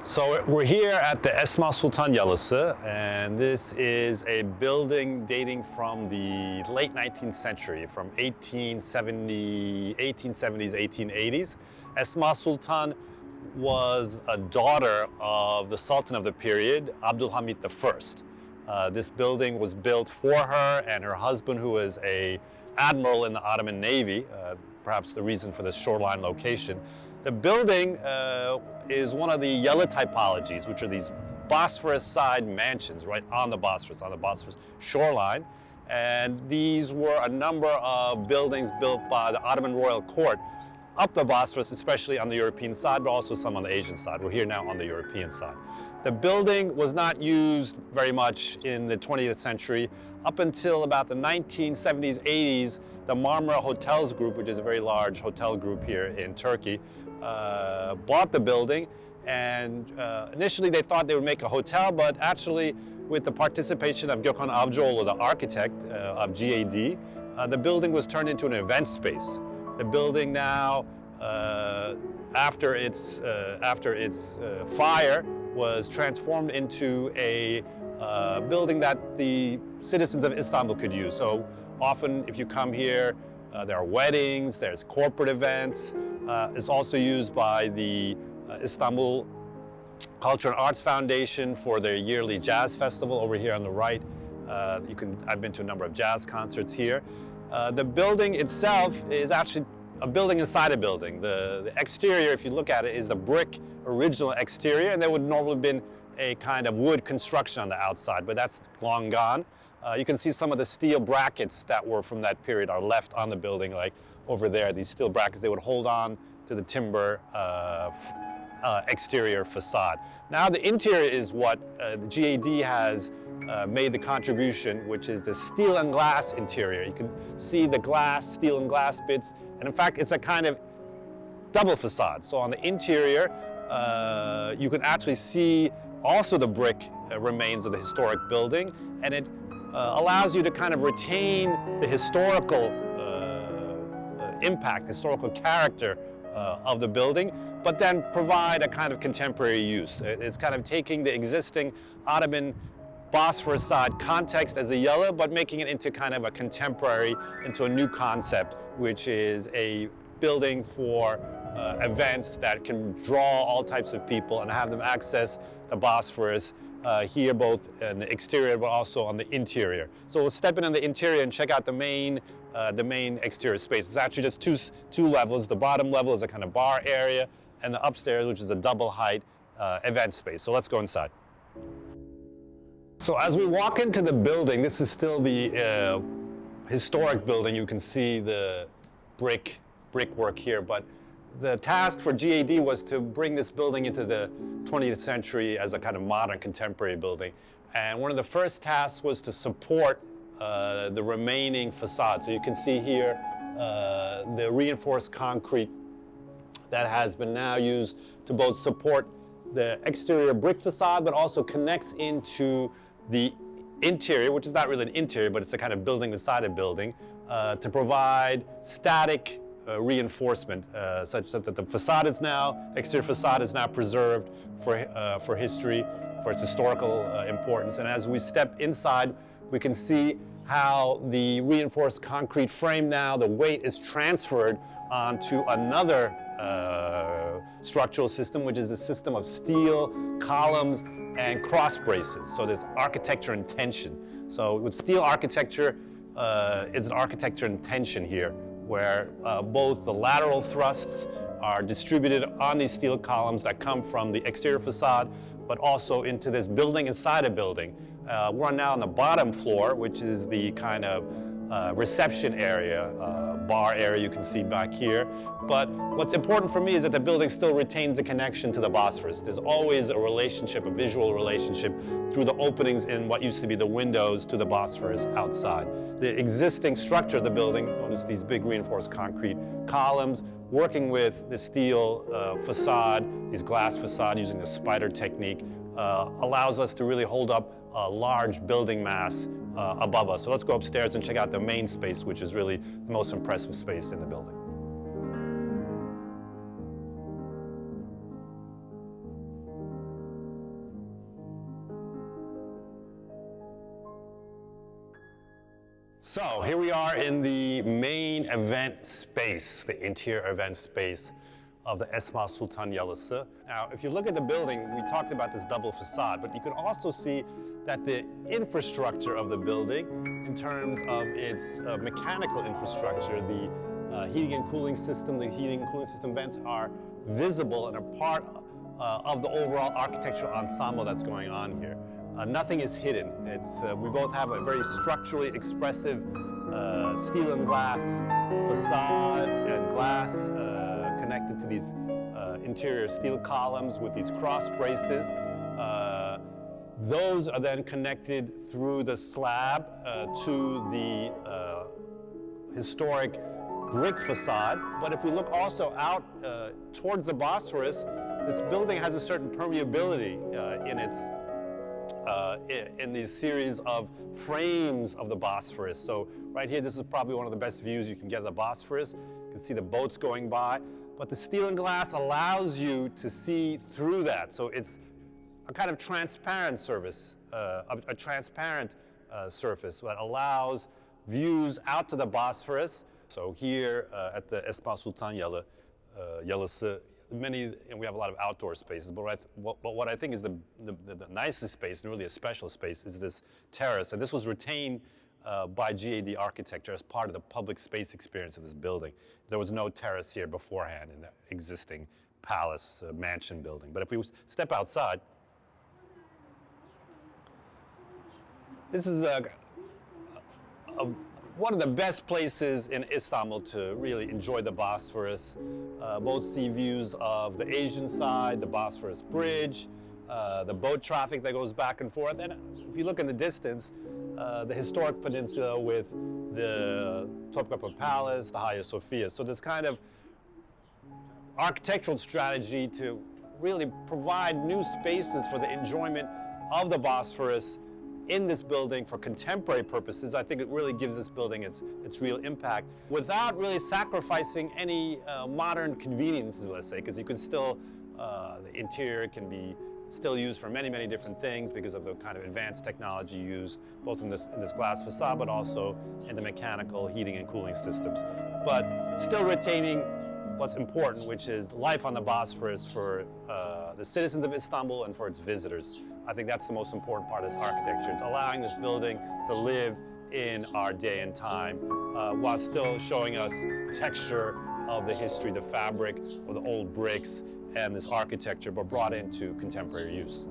So we're here at the Esma Sultan Yalisi, and this is a building dating from the late 19th century, from 1870s, 1880s. Esma Sultan was a daughter of the Sultan of the period, Abdulhamid I. This building was built for her and her husband, who was an admiral in the Ottoman Navy, perhaps the reason for this shoreline location. The building is one of the Yali typologies, which are these Bosphorus side mansions right on the Bosphorus shoreline. And these were a number of buildings built by the Ottoman royal court up the Bosphorus, especially on the European side, but also some on the Asian side. We're here now on the European side. The building was not used very much in the 20th century. Up until about the 1970s, 80s, the Marmara Hotels Group, which is a very large hotel group here in Turkey, bought the building. And initially they thought they would make a hotel, but actually with the participation of Gokhan Avcioglu, the architect of GAD, the building was turned into an event space. The building now, after its fire, was transformed into a building that the citizens of Istanbul could use. So often, if you come here, there are weddings, there's corporate events. It's also used by the Istanbul Culture and Arts Foundation for their yearly jazz festival over here on the right. I've been to a number of jazz concerts here. The building itself is actually a building inside a building. The exterior, if you look at it, is a brick original exterior, and there would normally have been a kind of wood construction on the outside, but that's long gone. You can see some of the steel brackets that were from that period are left on the building, like over there. These steel brackets, they would hold on to the timber exterior facade. Now the interior is what the GAD has made the contribution, which is the steel and glass interior. You can see the glass, steel and glass bits, and in fact it's a kind of double facade. So on the interior, you can actually see also the brick remains of the historic building, and it allows you to kind of retain the historical impact, historical character of the building, but then provide a kind of contemporary use. It's kind of taking the existing Ottoman Bosphorus side context as a yellow, but making it into kind of a contemporary, into a new concept, which is a building for events that can draw all types of people and have them access the Bosphorus here, both in the exterior but also on the interior. So we'll step in on the interior and check out the main exterior space. It's actually just two levels. The bottom level is a kind of bar area, and the upstairs, which is a double height event space. So let's go inside. So as we walk into the building, this is still the historic building. You can see the brickwork here, but the task for GAD was to bring this building into the 20th century as a kind of modern contemporary building. And one of the first tasks was to support the remaining facade. So you can see here the reinforced concrete that has been now used to both support the exterior brick facade, but also connects into the interior, which is not really an interior, but it's a kind of building inside a building, to provide static reinforcement, such that the facade is now, exterior facade is now preserved for history, for its historical importance. And as we step inside, we can see how the reinforced concrete frame now, the weight is transferred onto another structural system, which is a system of steel columns and cross braces. So there's architecture in tension. So with steel architecture, it's an architecture in tension here, where both the lateral thrusts are distributed on these steel columns that come from the exterior facade, but also into this building inside a building. We're now on the bottom floor, which is the kind of reception area, bar area you can see back here. But what's important for me is that the building still retains the connection to the Bosphorus. There's always a relationship, a visual relationship, through the openings in what used to be the windows to the Bosphorus outside. The existing structure of the building, notice these big reinforced concrete columns, working with the steel facade, these glass facade using the spider technique, allows us to really hold up a large building mass above us. So let's go upstairs and check out the main space, which is really the most impressive space in the building. So here we are in the main event space, the interior event space of the Esma Sultan Yalisi. Now, if you look at the building, we talked about this double facade, but you can also see that the infrastructure of the building, in terms of its mechanical infrastructure, the heating and cooling system, the heating and cooling system vents are visible and are part of the overall architectural ensemble that's going on here. Nothing is hidden. We both have a very structurally expressive steel and glass facade and glass connected to these interior steel columns with these cross braces. Those are then connected through the slab to the historic brick facade. But if we look also out towards the Bosphorus, this building has a certain permeability in these series of frames of the Bosphorus. So right here, this is probably one of the best views you can get of the Bosphorus. You can see the boats going by, but the steel and glass allows you to see through that. So it's a kind of transparent surface that allows views out to the Bosphorus. So here at the Esma Sultan Yalisi, and we have a lot of outdoor spaces, but what I think is the nicest space, and really a special space, is this terrace. And this was retained by GAD Architecture as part of the public space experience of this building. There was no terrace here beforehand in the existing palace mansion building. But if we step outside, this is one of the best places in Istanbul to really enjoy the Bosphorus. Both see views of the Asian side, the Bosphorus Bridge, the boat traffic that goes back and forth. And if you look in the distance, the historic peninsula with the Topography Palace, the Hagia Sophia. So this kind of architectural strategy to really provide new spaces for the enjoyment of the Bosphorus in this building for contemporary purposes, I think it really gives this building its real impact without really sacrificing any modern conveniences, let's say, because you can still, the interior can be still used for many, many different things because of the kind of advanced technology used both in this glass facade, but also in the mechanical heating and cooling systems. But still retaining what's important, which is life on the Bosphorus for the citizens of Istanbul and for its visitors. I think that's the most important part of this architecture. It's allowing this building to live in our day and time while still showing us texture of the history, the fabric of the old bricks and this architecture, but brought into contemporary use.